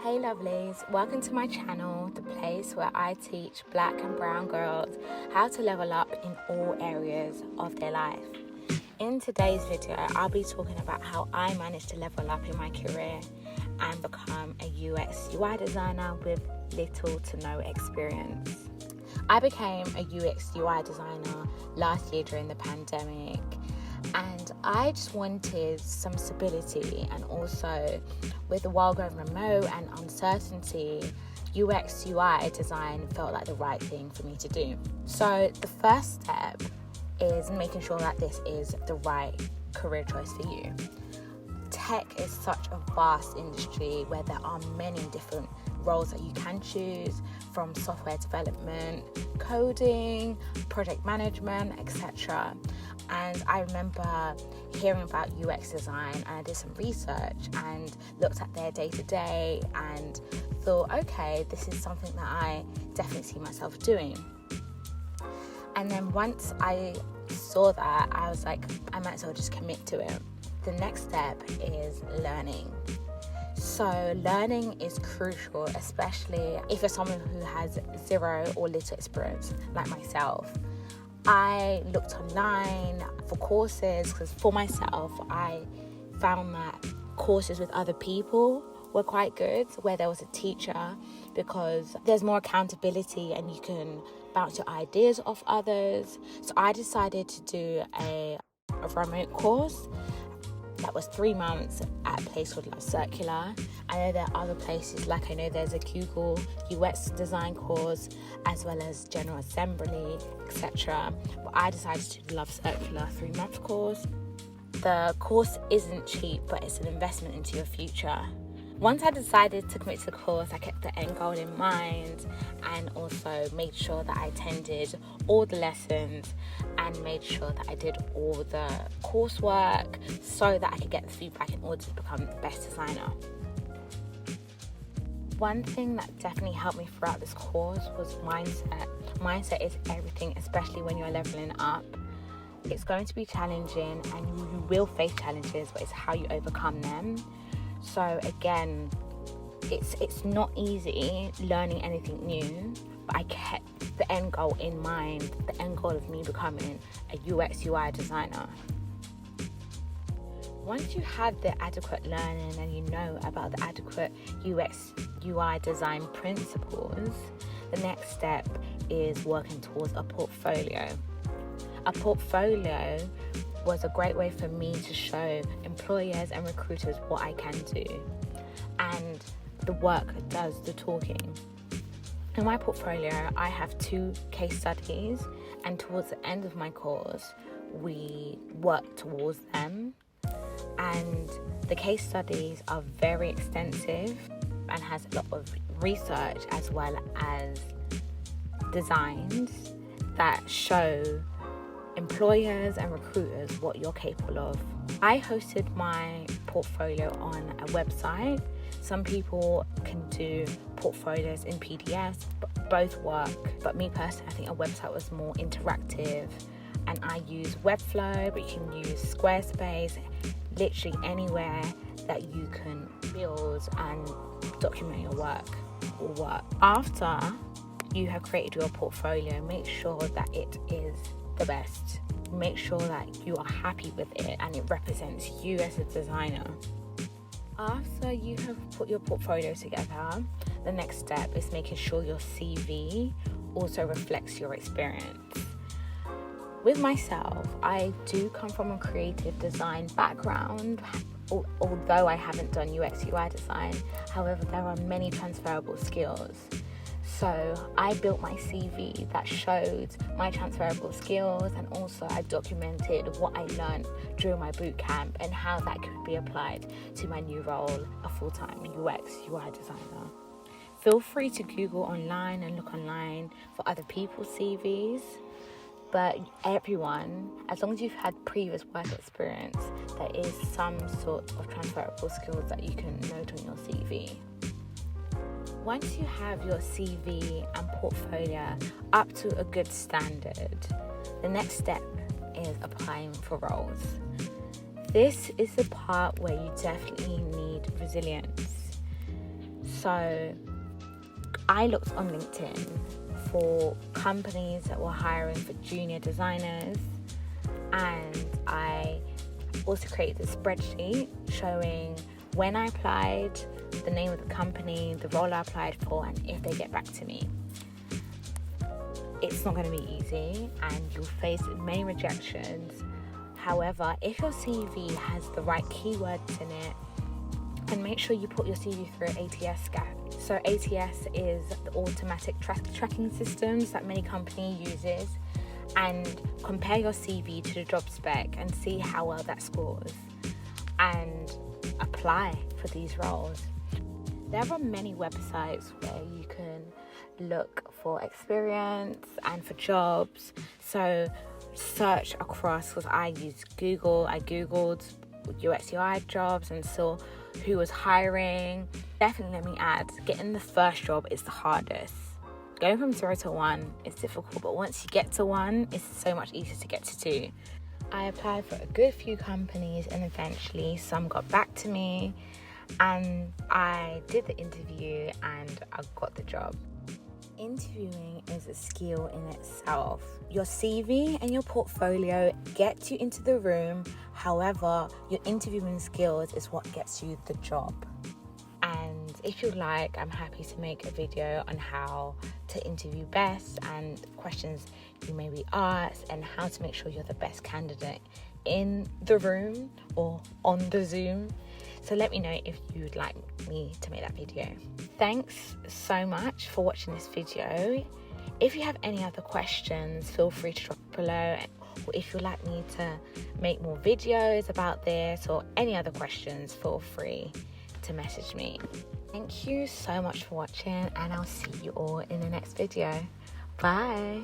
Hey lovelies, welcome to my channel, the place where I teach black and brown girls how to level up in all areas of their life. In today's video, I'll be talking about how I managed to level up in my career and become a UX UI designer with little to no experience. I became a UX UI designer last year during the pandemic, and I just wanted some stability, and also with the world going remote and uncertainty, UX UI design felt like the right thing for me to do. So the first step is making sure that this is the right career choice for you. Tech is such a vast industry where there are many different roles that you can choose, from software development, coding, project management, etc. And I remember hearing about UX design, and I did some research and looked at their day-to-day and thought, okay, this is something that I definitely see myself doing. And then once I saw that, I was like, I might as well just commit to it. The next step is learning. So learning is crucial, especially if you're someone who has zero or little experience like myself. I looked online for courses because for myself, I found that courses with other people were quite good, where there was a teacher, because there's more accountability and you can bounce your ideas off others. So I decided to do a remote course that was 3 months at a place called Love Circular. I know there are other places, like I know there's a Google UX design course, as well as General Assembly, etc. But I decided to do the Love Circular 3-month course. The course isn't cheap, but it's an investment into your future. Once I decided to commit to the course, I kept the end goal in mind and also made sure that I attended all the lessons and made sure that I did all the coursework so that I could get the feedback in order to become the best designer. One thing that definitely helped me throughout this course was mindset. Mindset is everything, especially when you're leveling up. It's going to be challenging and you will face challenges, but it's how you overcome them. So again, it's not easy learning anything new, but I kept the end goal in mind, the end goal of me becoming a UX UI designer. Once you have the adequate learning and you know about the adequate UX UI design principles, the next step is working towards a portfolio. A portfolio was a great way for me to show employers and recruiters what I can do, and the work does the talking. In my portfolio, I have 2 case studies, and towards the end of my course, we work towards them. And the case studies are very extensive and has a lot of research as well as designs that show employers and recruiters what you're capable of. I hosted my portfolio on a website. Some people can do portfolios in PDFs, but both work. But me personally, I think a website was more interactive, and I use Webflow, but you can use Squarespace. Literally anywhere that you can build and document your work will work. After you have created your portfolio, make sure that it is the best. Make sure that you are happy with it and it represents you as a designer. After you have put your portfolio together, the next step is making sure your CV also reflects your experience. With myself, I do come from a creative design background, although I haven't done UX UI design. However, there are many transferable skills. So I built my CV that showed my transferable skills, and also I documented what I learned during my bootcamp and how that could be applied to my new role, a full-time UX UI designer. Feel free to Google online and look online for other people's CVs. But everyone, as long as you've had previous work experience, there is some sort of transferable skills that you can note on your CV. Once you have your CV and portfolio up to a good standard, the next step is applying for roles. This is the part where you definitely need resilience. So I looked on LinkedIn for companies that were hiring for junior designers, and I also created a spreadsheet showing when I applied, the name of the company, the role I applied for, and if they get back to me. It's not going to be easy and you'll face many rejections. However, if your CV has the right keywords in it, and make sure you put your CV through ATS scan. So ATS is the automatic tracking systems that many companies uses, and compare your CV to the job spec and see how well that scores and apply for these roles. There are many websites where you can look for experience and for jobs. So search across, because I used Google. I googled UX UI jobs and saw who was hiring. Definitely, let me add, getting the first job is the hardest. Going from 0 to 1 is difficult, but once you get to 1, it's so much easier to get to 2. I applied for a good few companies and eventually some got back to me, and I did the interview and I got the job. Interviewing is a skill in itself. Your CV and your portfolio get you into the room. However, your interviewing skills is what gets you the job. And if you like, I'm happy to make a video on how to interview best and questions you may be asked and how to make sure you're the best candidate in the room or on the Zoom. So let me know if you'd like me to make that video. Thanks so much for watching this video. If you have any other questions, feel free to drop below. Or if you'd like me to make more videos about this or any other questions, feel free to message me. Thank you so much for watching, and I'll see you all in the next video. Bye.